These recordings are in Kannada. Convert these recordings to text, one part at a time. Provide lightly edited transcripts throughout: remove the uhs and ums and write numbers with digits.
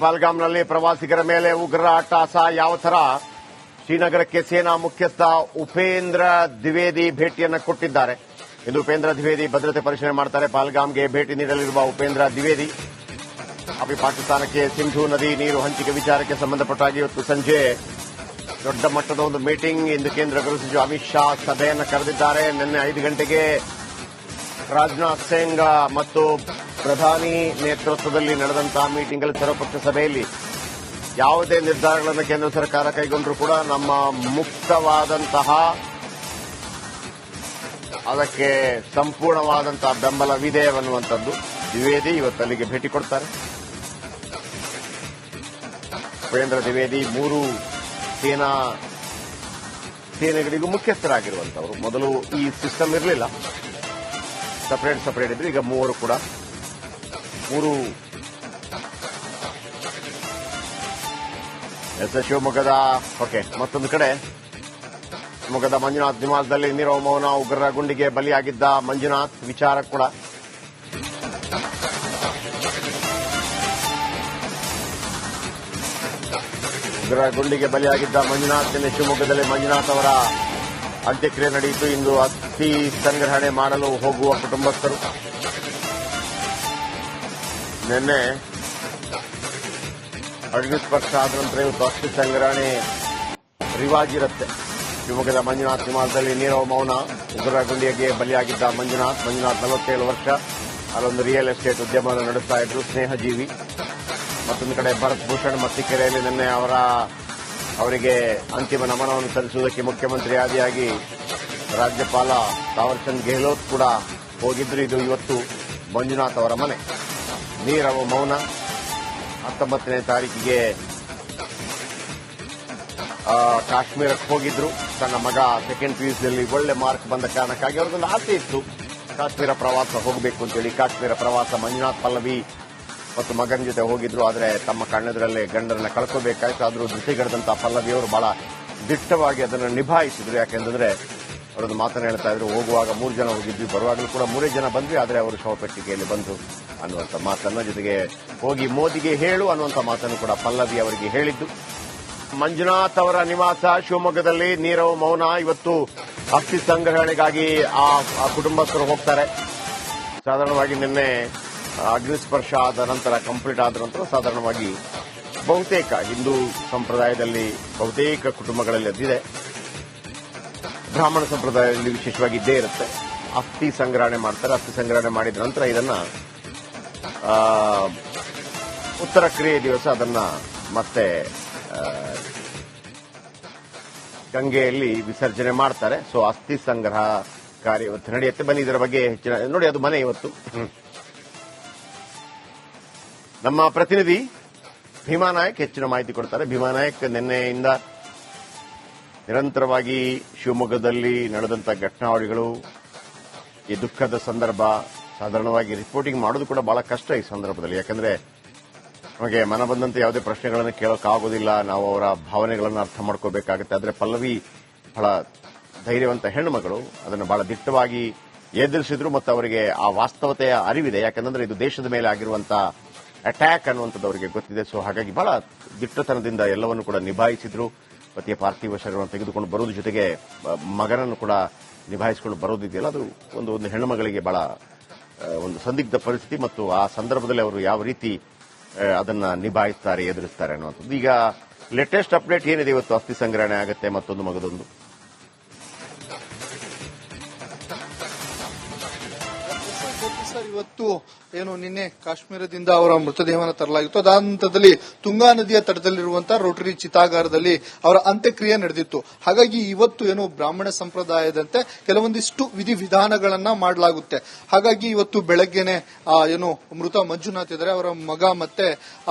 ಪಹಲ್ಗಾಮ್ನಲ್ಲಿ ಪ್ರವಾಸಿಗರ ಮೇಲೆ ಉಗ್ರರ ಅಟ್ಟಹಾಸ ಯಾವ ತರ? ಶ್ರೀನಗರಕ್ಕೆ ಸೇನಾ ಮುಖ್ಯಸ್ಥ ಉಪೇಂದ್ರ ದ್ವಿವೇದಿ ಭೇಟಿಯನ್ನು ಕೊಟ್ಟಿದ್ದಾರೆ. ಇಂದು ಉಪೇಂದ್ರ ದ್ವಿವೇದಿ ಭದ್ರತೆ ಪರಿಶೀಲನೆ ಮಾಡ್ತಾರೆ. ಪಹಲ್ಗಾಮ್ಗೆ ಭೇಟಿ ನೀಡಲಿರುವ ಉಪೇಂದ್ರ ದ್ವಿವೇದಿ ಪಾಕಿಸ್ತಾನಕ್ಕೆ ಸಿಂಧೂ ನದಿ ನೀರು ಹಂಚಿಕೆ ವಿಚಾರಕ್ಕೆ ಸಂಬಂಧಪಟ್ಟಾಗಿ ಇವತ್ತು ಸಂಜೆ ದೊಡ್ಡ ಮಟ್ಟದ ಒಂದು ಮೀಟಿಂಗ್. ಇಂದು ಕೇಂದ್ರ ಗೃಹ ಸಚಿವ ಅಮಿತ್ ಶಾ ಸಭೆಯನ್ನು ಕರೆದಿದ್ದಾರೆ. ನಿನ್ನೆ 5 ಗಂಟೆಗೆ ರಾಜನಾಥ್ ಸಿಂಗ್ ಮತ್ತು ಪ್ರಧಾನಿ ನೇತೃತ್ವದಲ್ಲಿ ನಡೆದಂತಹ ಮೀಟಿಂಗ್ನಲ್ಲಿ ಸರ್ವಪಕ್ಷ ಸಭೆಯಲ್ಲಿ ಯಾವುದೇ ನಿರ್ಧಾರಗಳನ್ನು ಕೇಂದ್ರ ಸರ್ಕಾರ ಕೈಗೊಂಡರೂ ಕೂಡ ನಮ್ಮ ಮುಕ್ತವಾದಂತಹ ಅದಕ್ಕೆ ಸಂಪೂರ್ಣವಾದಂತಹ ಬೆಂಬಲವಿದೆ ಅನ್ನುವಂಥದ್ದು. ದ್ವಿವೇದಿ ಇವತ್ತು ಅಲ್ಲಿಗೆ ಭೇಟಿ ಕೊಡ್ತಾರೆ. ಉಪೇಂದ್ರ ದ್ವಿವೇದಿ 3 ಸೇನೆಗಳಿಗೂ ಮುಖ್ಯಸ್ಥರಾಗಿರುವಂತವರು. ಮೊದಲು ಈ ಸಿಸ್ಟಮ್ ಇರಲಿಲ್ಲ, ಸಪರೇಟ್ ಇದ್ರು. ಈಗ 3 ಕೂಡ 3 ಶಿವಮೊಗ್ಗದ ಮತ್ತೊಂದು ಕಡೆ ಶಿವಮೊಗ್ಗದ ಮಂಜುನಾಥ್ ನಿವಾಸದಲ್ಲಿ ನೀರವ್ ಮೌನ ಉಗ್ರರ ಗುಂಡಿಗೆ ಬಲಿಯಾಗಿದ್ದ ಮಂಜುನಾಥ್ ವಿಚಾರ ಕೂಡ ಉಗ್ರರ ಗುಂಡಿಗೆ ಬಲಿಯಾಗಿದ್ದ ಮಂಜುನಾಥ್ ನಿನ್ನೆ ಶಿವಮೊಗ್ಗದಲ್ಲಿ ಮಂಜುನಾಥ್ ಅವರ ಅಂತ್ಯಕ್ರಿಯೆ ನಡೆಯಿತು. ಇಂದು ಅಸ್ಥಿ ಸಂಗ್ರಹಣೆ ಮಾಡಲು ಹೋಗುವ ಕುಟುಂಬಸ್ಥರು ನಿನ್ನೆ ಅಗ್ನಿಸ್ಪರ್ಶ ಆದ ನಂತರ ಇವತ್ತು ಅಸ್ಥಿ ಸಂಗ್ರಹಣೆ ರಿವಾಜಿರುತ್ತೆ. ಶಿವಮೊಗ್ಗದ ಮಂಜುನಾಥ್ ನಿವಾಸದಲ್ಲಿ ನೀರವ್ ಮೌನ ಉಗ್ರರ ಗುಂಡಿಗೆ ಬಲಿಯಾಗಿದ್ದ ಮಂಜುನಾಥ್ 47 ವರ್ಷ. ಅಲ್ಲೊಂದು ರಿಯಲ್ ಎಸ್ಟೇಟ್ ಉದ್ಯಮವನ್ನು ನಡೆಸ್ತಾ ಇದ್ರು, ಸ್ನೇಹಜೀವಿ. ಮತ್ತೊಂದು ಕಡೆ ಭರತ್ ಭೂಷಣ್ ಮತ್ತಿಕೆರೆಯಲ್ಲಿ ನಿನ್ನೆ ಅವರಿಗೆ ಅಂತಿಮ ನಮನವನ್ನು ಸಲ್ಲಿಸುವುದಕ್ಕೆ ಮುಖ್ಯಮಂತ್ರಿ ಆದಿಯಾಗಿ ರಾಜ್ಯಪಾಲ ತಾವರ್ಚಂದ್ ಗೆಹ್ಲೋಟ್ ಕೂಡ ಹೋಗಿದ್ರು. ಇದು ಇವತ್ತು ಮಂಜುನಾಥ್ ಅವರ ಮನೆ. ನೀರವ್ ಮೌನ 19ನೇ ತಾರೀಕಿಗೆ ಕಾಶ್ಮೀರಕ್ಕೆ ಹೋಗಿದ್ರು. ತನ್ನ ಮಗ ಸೆಕೆಂಡ್ ಪಿಯುಸಿಯಲ್ಲಿ ಒಳ್ಳೆ ಮಾರ್ಕ್ ಬಂದ ಕಾರಣಕ್ಕಾಗಿ ಅವ್ರಿಗೊಂದು ಆಸೆ ಇತ್ತು ಕಾಶ್ಮೀರ ಪ್ರವಾಸ ಹೋಗಬೇಕು ಅಂತೇಳಿ. ಕಾಶ್ಮೀರ ಪ್ರವಾಸ ಮಂಜುನಾಥ್ ಪಲ್ಲವಿ ಮತ್ತು ಮಗನ ಜೊತೆ ಹೋಗಿದ್ರು. ಆದರೆ ತಮ್ಮ ಕಣ್ಣೆದುರಲ್ಲೇ ಗಂಡರನ್ನ ಕಳ್ಕೋಬೇಕಾಯ್ತು. ಆದರೂ ಜೊತೆಗಡೆದಂತಹ ಪಲ್ಲವಿ ಅವರು ಬಹಳ ದಿಟ್ಟವಾಗಿ ಅದನ್ನು ನಿಭಾಯಿಸಿದ್ರು. ಯಾಕೆಂದ್ರೆ ಅವರೊಂದು ಮಾತನ್ನು ಹೇಳ್ತಾ ಇದ್ರು, ಹೋಗುವಾಗ 3 ಜನ ಹೋಗಿದ್ವಿ, ಬರುವಾಗಲೂ ಕೂಡ 3 ಜನ ಬಂದ್ವಿ, ಆದರೆ ಅವರು ಶವಪೆಟ್ಟಿಗೆಯಲ್ಲಿ ಬಂದು ಅನ್ನುವಂಥ ಮಾತನ್ನ, ಜೊತೆಗೆ ಹೋಗಿ ಮೋದಿಗೆ ಹೇಳು ಅನ್ನುವಂಥ ಮಾತನ್ನು ಕೂಡ ಪಲ್ಲವಿ ಅವರಿಗೆ ಹೇಳಿದ್ದು. ಮಂಜುನಾಥ್ ಅವರ ನಿವಾಸ ಶಿವಮೊಗ್ಗದಲ್ಲಿ ನೀರವ್ ಮೌನ. ಇವತ್ತು ಅಸ್ಥಿ ಸಂಗ್ರಹಣೆಗಾಗಿ ಆ ಕುಟುಂಬಸ್ಥರು ಹೋಗ್ತಾರೆ. ಸಾಧಾರಣವಾಗಿ ನಿನ್ನೆ ಅಗ್ನಿಸ್ಪರ್ಶ ಆದ ನಂತರ ಕಂಪ್ಲೀಟ್ ಆದ ನಂತರ ಸಾಧಾರಣವಾಗಿ ಬಹುತೇಕ ಹಿಂದೂ ಸಂಪ್ರದಾಯದಲ್ಲಿ ಬಹುತೇಕ ಕುಟುಂಬಗಳಲ್ಲಿ ಅದಿದೆ. ಬ್ರಾಹ್ಮಣ ಸಂಪ್ರದಾಯದಲ್ಲಿ ವಿಶೇಷವಾಗಿ ಇದ್ದೇ ಇರುತ್ತೆ. ಅಸ್ಥಿ ಸಂಗ್ರಹಣೆ ಮಾಡ್ತಾರೆ. ಅಸ್ಥಿ ಸಂಗ್ರಹಣೆ ಮಾಡಿದ ನಂತರ ಇದನ್ನ ಉತ್ತರ ಕ್ರಿಯೆ ದಿವಸ ಅದನ್ನ ಮತ್ತೆ ಗಂಗೆಯಲ್ಲಿ ವಿಸರ್ಜನೆ ಮಾಡ್ತಾರೆ. ಸೊ ಅಸ್ಥಿ ಸಂಗ್ರಹ ಕಾರ್ಯ ಇವತ್ತು ನಡೆಯುತ್ತೆ. ಬನ್ನಿ ಇದರ ಬಗ್ಗೆ ಹೆಚ್ಚಿನ ನೋಡಿ. ಅದು ಮನೆ ಇವತ್ತು. ನಮ್ಮ ಪ್ರತಿನಿಧಿ ಭೀಮಾ ನಾಯಕ್ ಹೆಚ್ಚಿನ ಮಾಹಿತಿ ಕೊಡ್ತಾರೆ. ಭೀಮಾ ನಾಯಕ್, ನಿನ್ನೆಯಿಂದ ನಿರಂತರವಾಗಿ ಶಿವಮೊಗ್ಗದಲ್ಲಿ ನಡೆದಂತ ಘಟನಾವಳಿಗಳು, ಈ ದುಃಖದ ಸಂದರ್ಭ, ಸಾಧಾರಣವಾಗಿ ರಿಪೋರ್ಟಿಂಗ್ ಮಾಡೋದು ಕೂಡ ಬಹಳ ಕಷ್ಟ ಈ ಸಂದರ್ಭದಲ್ಲಿ. ಯಾಕಂದ್ರೆ ನಮಗೆ ಮನ ಬಂದಂತೆ ಯಾವುದೇ ಪ್ರಶ್ನೆಗಳನ್ನು ಕೇಳೋಕ್ಕಾಗೋದಿಲ್ಲ. ನಾವು ಅವರ ಭಾವನೆಗಳನ್ನು ಅರ್ಥ ಮಾಡ್ಕೋಬೇಕಾಗುತ್ತೆ. ಆದರೆ ಪಲ್ಲವಿ ಬಹಳ ಧೈರ್ಯವಂತ ಹೆಣ್ಣುಮಗಳು, ಅದನ್ನು ಬಹಳ ದಿಟ್ಟವಾಗಿ ಎದುರಿಸಿದ್ರು ಮತ್ತು ಅವರಿಗೆ ಆ ವಾಸ್ತವತೆಯ ಅರಿವಿದೆ. ಯಾಕಂದ್ರೆ ಇದು ದೇಶದ ಮೇಲೆ ಆಗಿರುವಂತಹ ಅಟ್ಯಾಕ್ ಅನ್ನುವಂಥದ್ದು ಅವರಿಗೆ ಗೊತ್ತಿದೆ. ಸೊ ಹಾಗಾಗಿ ಬಹಳ ದಿಟ್ಟತನದಿಂದ ಎಲ್ಲವನ್ನು ಕೂಡ ನಿಭಾಯಿಸಿದ್ರು. ಪತಿಯ ಪಾರ್ಥಿವ ಶರೀರವನ್ನು ತೆಗೆದುಕೊಂಡು ಬರೋದ್ರ ಜೊತೆಗೆ ಮಗನನ್ನು ಕೂಡ ನಿಭಾಯಿಸಿಕೊಂಡು ಬರೋದಿದೆಯಲ್ಲ, ಅದು ಒಂದು ಹೆಣ್ಣುಮಗಳಿಗೆ ಬಹಳ ಒಂದು ಸಂದಿಗ್ಧ ಪರಿಸ್ಥಿತಿ. ಮತ್ತು ಆ ಸಂದರ್ಭದಲ್ಲಿ ಅವರು ಯಾವ ರೀತಿ ಅದನ್ನ ನಿಭಾಯಿಸ್ತಾರೆ, ಎದುರಿಸ್ತಾರೆ ಅನ್ನುವಂಥದ್ದು. ಈಗ ಲೇಟೆಸ್ಟ್ ಅಪ್ಡೇಟ್ ಏನಿದೆ? ಇವತ್ತು ಅಸ್ಥಿ ಸಂಗ್ರಹಣೆ ಆಗುತ್ತೆ, ಮತ್ತೊಂದು ಮಗದೊಂದು. ಇವತ್ತು ಏನು ನಿನ್ನೆ ಕಾಶ್ಮೀರದಿಂದ ಅವರ ಮೃತದೇಹವನ್ನು ತರಲಾಗಿತ್ತು. ಅದಾದ ನಂತರದಲ್ಲಿ ತುಂಗಾ ನದಿಯ ತಟದಲ್ಲಿರುವಂತಹ ರೋಟರಿ ಚಿತಾಗಾರದಲ್ಲಿ ಅವರ ಅಂತ್ಯಕ್ರಿಯೆ ನಡೆದಿತ್ತು. ಹಾಗಾಗಿ ಇವತ್ತು ಏನು ಬ್ರಾಹ್ಮಣ ಸಂಪ್ರದಾಯದಂತೆ ಕೆಲವೊಂದಿಷ್ಟು ವಿಧಿವಿಧಾನಗಳನ್ನ ಮಾಡಲಾಗುತ್ತೆ. ಹಾಗಾಗಿ ಇವತ್ತು ಬೆಳಗ್ಗೆನೆ ಏನು ಮೃತ ಮಂಜುನಾಥ್ ಇದ್ದಾರೆ, ಅವರ ಮಗ ಮತ್ತೆ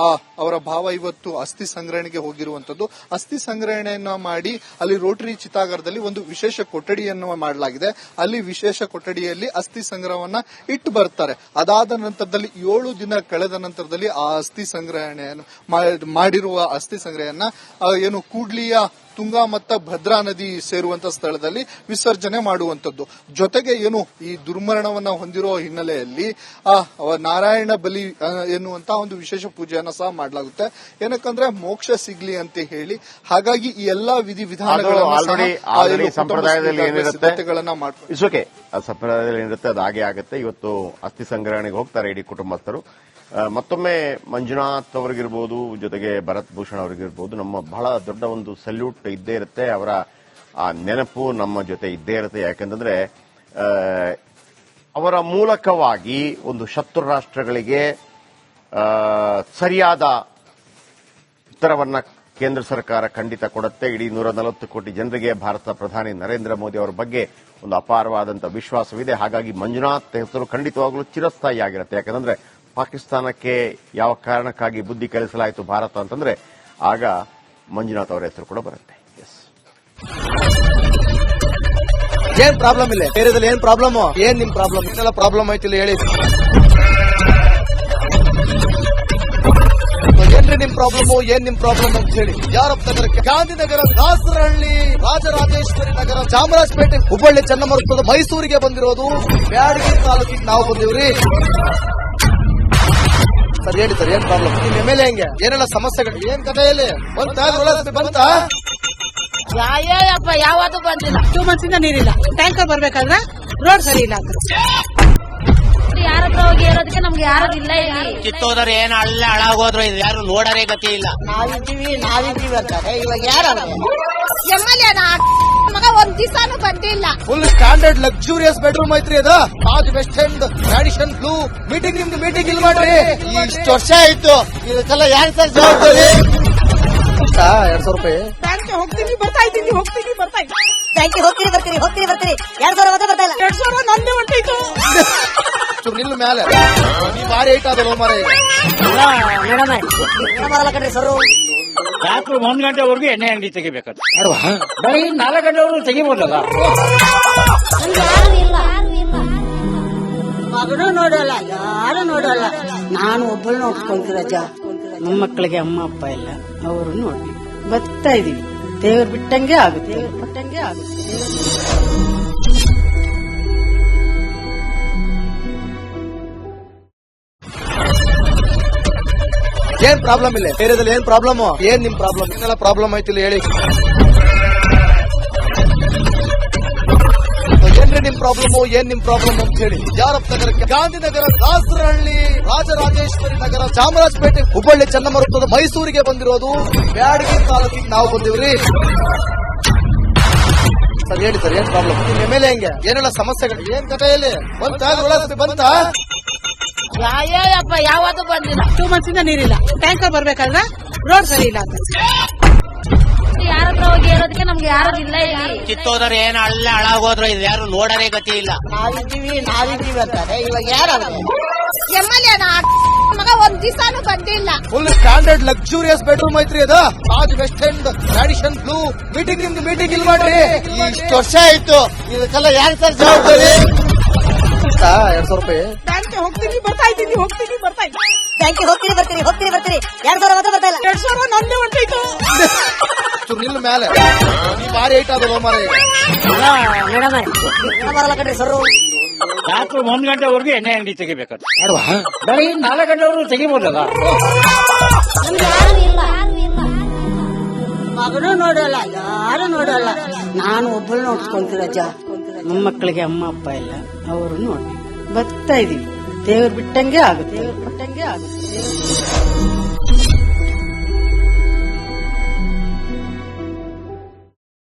ಅವರ ಭಾವ ಇವತ್ತು ಅಸ್ಥಿ ಸಂಗ್ರಹಣೆಗೆ ಹೋಗಿರುವಂತದ್ದು. ಅಸ್ಥಿ ಸಂಗ್ರಹಣೆಯನ್ನ ಮಾಡಿ ಅಲ್ಲಿ ರೋಟರಿ ಚಿತಾಗಾರದಲ್ಲಿ ಒಂದು ವಿಶೇಷ ಕೊಠಡಿಯನ್ನು ಮಾಡಲಾಗಿದೆ. ಅಲ್ಲಿ ವಿಶೇಷ ಕೊಠಡಿಯಲ್ಲಿ ಅಸ್ಥಿ ಸಂಗ್ರಹವನ್ನ ಇಟ್ಟು ಬರ್ತಾರೆ. ಅದಾದ ನಂತರದಲ್ಲಿ 7 ದಿನ ಕಳೆದ ನಂತರದಲ್ಲಿ ಆ ಅಸ್ಥಿ ಸಂಗ್ರಹಣೆಯನ್ನು ಮಾಡಿರುವ ಅಸ್ಥಿ ಸಂಗ್ರಹಣ ಏನು ಕೂಡ್ಲಿಯ ತುಂಗಾ ಮತ್ತು ಭದ್ರಾ ನದಿ ಸೇರುವಂತ ಸ್ಥಳದಲ್ಲಿ ವಿಸರ್ಜನೆ ಮಾಡುವಂತದ್ದು. ಜೊತೆಗೆ ಏನು ಈ ದುರ್ಮರಣವನ್ನ ಹೊಂದಿರುವ ಹಿನ್ನೆಲೆಯಲ್ಲಿ ನಾರಾಯಣ ಬಲಿ ಎನ್ನುವಂತ ಒಂದು ವಿಶೇಷ ಪೂಜೆಯನ್ನ ಸಹ ಮಾಡಲಾಗುತ್ತೆ. ಏನಕ್ಕಂದ್ರೆ ಮೋಕ್ಷ ಸಿಗ್ಲಿ ಅಂತ ಹೇಳಿ. ಹಾಗಾಗಿ ಈ ಎಲ್ಲಾ ಸಂಪ್ರದಾಯದಲ್ಲಿ ಸಿದ್ಧತೆಗಳನ್ನ ಮಾಡ್ತಾರೆ. ಸಂಪ್ರದಾಯದಲ್ಲಿ ಏನಿರುತ್ತೆ ಅದು ಹಾಗೆ ಆಗುತ್ತೆ. ಇವತ್ತು ಅಸ್ಥಿ ಸಂಗ್ರಹಣೆಗೆ ಹೋಗ್ತಾರೆ ಇಡೀ ಕುಟುಂಬಸ್ಥರು. ಮತ್ತೊಮ್ಮೆ ಮಂಜುನಾಥ್ ಅವರಿಗಿರ್ಬೋದು, ಜೊತೆಗೆ ಭರತ್ ಭೂಷಣ್ ಅವರಿಗಿರ್ಬೋದು, ನಮ್ಮ ಬಹಳ ದೊಡ್ಡ ಒಂದು ಸಲ್ಯೂಟ್ ಇದ್ದೇ ಇರುತ್ತೆ. ಅವರ ಆ ನೆನಪು ನಮ್ಮ ಜೊತೆ ಇದ್ದೇ ಇರುತ್ತೆ. ಯಾಕಂತಂದ್ರೆ ಅವರ ಮೂಲಕವಾಗಿ ಒಂದು ಶತ್ರು ರಾಷ್ಟ್ರಗಳಿಗೆ ಸರಿಯಾದ ಉತ್ತರವನ್ನ ಕೇಂದ್ರ ಸರ್ಕಾರ ಖಂಡಿತ ಕೊಡುತ್ತೆ. ಇಡೀ 140 ಕೋಟಿ ಜನರಿಗೆ ಭಾರತ ಪ್ರಧಾನಿ ನರೇಂದ್ರ ಮೋದಿ ಅವರ ಬಗ್ಗೆ ಒಂದು ಅಪಾರವಾದಂತಹ ವಿಶ್ವಾಸವಿದೆ. ಹಾಗಾಗಿ ಮಂಜುನಾಥ್ ಹೆಸರು ಖಂಡಿತವಾಗಲೂ ಚಿರಸ್ಥಾಯಿಯಾಗಿರುತ್ತೆ. ಯಾಕಂದ್ರೆ ಪಾಕಿಸ್ತಾನಕ್ಕೆ ಯಾವ ಕಾರಣಕ್ಕಾಗಿ ಬುದ್ಧಿ ಕಲಿಸಲಾಯಿತು ಭಾರತ ಅಂತಂದ್ರೆ ಆಗ ಮಂಜುನಾಥ್ ಅವರ ಹೆಸರು ಕೂಡ ಬರುತ್ತೆ. ಏನ್ ಪ್ರಾಬ್ಲಮ್ ಇಲ್ಲ, ಏರಿಯಾದಲ್ಲಿ ಏನ್ ಪ್ರಾಬ್ಲಮ್, ಏನ್ ನಿಮ್ ಪ್ರಾಬ್ಲಮ್, ಇದೆಲ್ಲ ಪ್ರಾಬ್ಲಮ್ ಆಯ್ತಿಲ್ಲ ಹೇಳಿ. ಏನ್ರಿ ನಿಮ್ ಪ್ರಾಬ್ಲಮ್, ಏನ್ ನಿಮ್ ಪ್ರಾಬ್ಲಮ್ ಅಂತ ಹೇಳಿ. ಯಾರಪ್ಪ ನಗರಕ್ಕೆ ಗಾಂಧಿನಗರ, ದಾಸರಹಳ್ಳಿ, ರಾಜರಾಜೇಶ್ವರಿ ನಗರ, ಚಾಮರಾಜಪೇಟೆ, ಹುಬ್ಬಳ್ಳಿ, ಚನ್ನಮರುತ್ತದ, ಮೈಸೂರಿಗೆ ಬಂದಿರೋದು. ಬ್ಯಾಡಗಿ ತಾಲೂಕಿಗೆ ನಾವು ಬಂದಿವ್ರಿ. ಸರ್ ಹೇಳಿ ಸರ್, ಏನ್ ಪ್ರಾಬ್ಲಮ್, ನಿಮ್ ಎಮ್ಎಲ್ಎ ಹೆಂಗೆ, ಏನೆಲ್ಲ ಸಮಸ್ಯೆಗಳು, ಏನ್ ಕಥೆಯಲ್ಲಿ ಬಂತ ಅಪ್ಪ ಯಾವತ್ತೂ ಬಂದಿಲ್ಲ. 2 ಮಂತ್ಸಿಂದ ನೀರಿಲ್ಲ. ಟ್ಯಾಂಕರ್ ಬರ್ಬೇಕಾದ್ರೆ ರೋಡ್ ಸರಿ ಇಲ್ಲ. ಯಾರ ಹತ್ರ ಹೋಗಿ ಹೇಳೋದಕ್ಕೆ ನಮ್ಗೆ ಯಾರು ಇಲ್ಲ. ಕಿತ್ತೋದ್ರೆ ಏನು ಅಲ್ಲ ಹಾಳಾಗೋದ್ರು ಇದು ಯಾರು ನೋಡರೇ ಗತಿ ಇಲ್ಲ. ನಾವಿದ್ದೀವಿ ಅಂತಾರೆ. ಇವಾಗ ಯಾರ ಎಮ್ಎಲ್ಎ ಮಗ ಒಂದ್ ದಿವಸನೂ ಬಂದಿಲ್ಲ. ಫುಲ್ ಸ್ಟ್ಯಾಂಡರ್ಡ್ ಲಕ್ಸುರಿಯಸ್ ಬೆಡ್ರೂಮ್ ಐತ್ರಿ ಅದು. Taj West End, Radisson Blu. Meeting ನಿಮ್ದು ಮೀಟಿಂಗ್ ಇಲ್ಲಿ ಮಾಡ್ರಿ. ಇಷ್ಟು ವರ್ಷ ಆಯ್ತು, ಇದಕ್ಕೆಲ್ಲ ಯಾರು ಸರ್ ಜವಾಬ್ದಾರಿ? 200 ರೂಪಾಯಿ ಬ್ಯಾಂಕ್ಗೆ ಹೋಗ್ತೀನಿ ಬರ್ತಾ ಇದ್ದೀನಿ, ಹೋಗ್ತೀನಿ ಬರ್ತಾ ಇದ್ದೀನಿ. ಬ್ಯಾಂಕಿಗೆ ಹೋಗ್ತೀರಿ ಬರ್ತೀರಿ 2,000 ಮತ್ತೆ ಬರ್ತಾ ಇಲ್ಲ. 2,000 ನಂದೇ ಹೊಂಟೈತು. ನಿಲ್ಲು ಮೇಲೆ ನೀವು ಭಾರಿ ಐಟ್ ಆದಲ್ಲ ಮಾರ. ಬರಲ್ಲ ಕಣ್ರಿ ಸರ್. ರಾತ್ರಿ 1 ಗಂಟೆವರೆಗೂ ಎಣ್ಣೆ ಅಂಗಡಿ ತೆಗಿಬೇಕಾದ್ರೆ ಬರೀ 4 ಗಂಟೆವರೆಗೂ ತೆಗಿಬೋದಲ್ಲ. ಮಗನೂ ನೋಡಲ್ಲ, ಯಾರು ನೋಡಲ್ಲ. ನಾನು ಒಬ್ಬಳು ನೋಡ್ಕೊಂತೀರಜ್ಜ. ನಮ್ಮ ಮಕ್ಕಳಿಗೆ ಅಮ್ಮ ಅಪ್ಪ ಇಲ್ಲ, ಅವರು ನೋಡಿ ಬರ್ತಾ ಇದೀವಿ. ದೇವ್ರು ಬಿಟ್ಟಂಗೆ ಆಗುತ್ತೆ, ಬಿಟ್ಟಂಗೆ ಆಗುತ್ತೆ. ಏನ್ ಪ್ರಾಬ್ಲಮ್ ಇಲ್ಲ, ಏರಿಯಾದಲ್ಲಿ ಏನ್ ಪ್ರಾಬ್ಲಮ್, ಏನ್ ನಿಮ್ ಪ್ರಾಬ್ಲಮ್, ಇದೆಲ್ಲ ಪ್ರಾಬ್ಲಮ್ ಆಯ್ತಿಲ್ಲ ಹೇಳಿ. ಏನ್ರಿ ನಿಮ್ ಪ್ರಾಬ್ಲಮ್, ಏನ್ ನಿಮ್ ಪ್ರಾಬ್ಲಮ್ ಅಂತ ಹೇಳಿ. ಯಾರಪ್ಪ ನಗರಕ್ಕೆ ಗಾಂಧಿನಗರ, ದಾಸರಹಳ್ಳಿ, ರಾಜರಾಜೇಶ್ವರಿ ನಗರ, ಚಾಮರಾಜಪೇಟೆ, ಹುಬ್ಬಳ್ಳಿ, ಚನ್ನಮರುತ್ತದ, ಮೈಸೂರಿಗೆ ಬಂದಿರೋದು. ಬ್ಯಾಡಗಿ ತಾಲೂಕಿಗೆ ನಾವು ಬಂದಿವ್ರಿ. ಸರ್ ಹೇಳಿ ಸರ್, ಏನ್ ಪ್ರಾಬ್ಲಮ್, ನಿಮ್ ಎಮ್ಎಲ್ಎ ಹೆಂಗೆ, ಏನೆಲ್ಲ ಸಮಸ್ಯೆಗಳು, ಏನ್ ಕಥೆಯಲ್ಲಿ ಬಂತ ಅಪ್ಪ ಯಾವತ್ತೂ ಬಂದಿಲ್ಲ. 2 ಮಂತ್ಸಿಂದ ನೀರಿಲ್ಲ. ಟ್ಯಾಂಕರ್ ಬರ್ಬೇಕಾದ್ರೆ ರೋಡ್ ಸರಿ ಇಲ್ಲ. ಯಾರ ಹತ್ರ ಹೋಗಿ ಹೇಳೋದಕ್ಕೆ ನಮ್ಗೆ ಯಾರು ಇಲ್ಲ. ಕಿತ್ತೋದ್ರೆ ಏನು ಅಲ್ಲ ಹಾಳಾಗೋದ್ರು ಇದು ಯಾರು ನೋಡರೇ ಗತಿ ಇಲ್ಲ. ನಾವಿದ್ದೀವಿ ಅಂತಾರೆ. ಇವಾಗ ಯಾರು ಎಮ್ಎಲ್ಎ ಮಗ ಒಂದ್ ದಿವಸನೂ ಬಂದಿಲ್ಲ. ಫುಲ್ ಸ್ಟ್ಯಾಂಡರ್ಡ್ ಲಕ್ಸುರಿಯಸ್ ಬೆಡ್ರೂಮ್ ಐತ್ರಿ ಅದು. Taj West End, Radisson Blu. Meeting ನಿಮ್ದು ಮೀಟಿಂಗ್ ಇಲ್ಲಿ ಮಾಡ್ರಿ. ಇಷ್ಟು ವರ್ಷ ಆಯ್ತು, ಇದಕ್ಕೆಲ್ಲ ಯಾರು ಸರ್ ಜವಾಬ್ದಾರಿ? 200 ರೂಪಾಯಿ ಬ್ಯಾಂಕ್ಗೆ ಹೋಗ್ತೀನಿ ಬರ್ತಾ ಇದ್ದೀನಿ, ಹೋಗ್ತೀನಿ ಬರ್ತಾ ಇದ್ದೀನಿ. ಬ್ಯಾಂಕಿಗೆ ಹೋಗ್ತೀರಿ ಬರ್ತೀರಿ 2,000 ಮತ್ತೆ ಬರ್ತಾ ಇಲ್ಲ. 2,000 ನಂದೇ ಹೊಂಟೈತು. ನಿಲ್ಲು ಮೇಲೆ ನೀವು ಭಾರಿ ಐಟ್ ಆದಲ್ಲ ಮಾರ. ಬರಲ್ಲ ಕಣ್ರಿ ಸರ್. ರಾತ್ರಿ 1 ಗಂಟೆವರೆಗೂ ಎಣ್ಣೆ ಅಂಗಡಿ ತೆಗಿಬೇಕಾದ್ರೆ ಬರೀ 4 ಗಂಟೆವರೆಗೂ ತೆಗಿಬೋದಲ್ಲ. ಮಗನೂ ನೋಡಲ್ಲ, ಯಾರು ನೋಡಲ್ಲ. ನಾನು ಒಬ್ಬಳು ನೋಡ್ಕೊಂತೀರಜ್ಜ. ನಮ್ಮ ಮಕ್ಕಳಿಗೆ ಅಮ್ಮ ಅಪ್ಪ ಇಲ್ಲ, ಅವರು ನೋಡಿ ಬರ್ತಾ ಇದೀವಿ. ದೇವ್ರು ಬಿಟ್ಟಂಗೆ ಆಗುತ್ತೆ, ಬಿಟ್ಟಂಗೆ ಆಗುತ್ತೆ.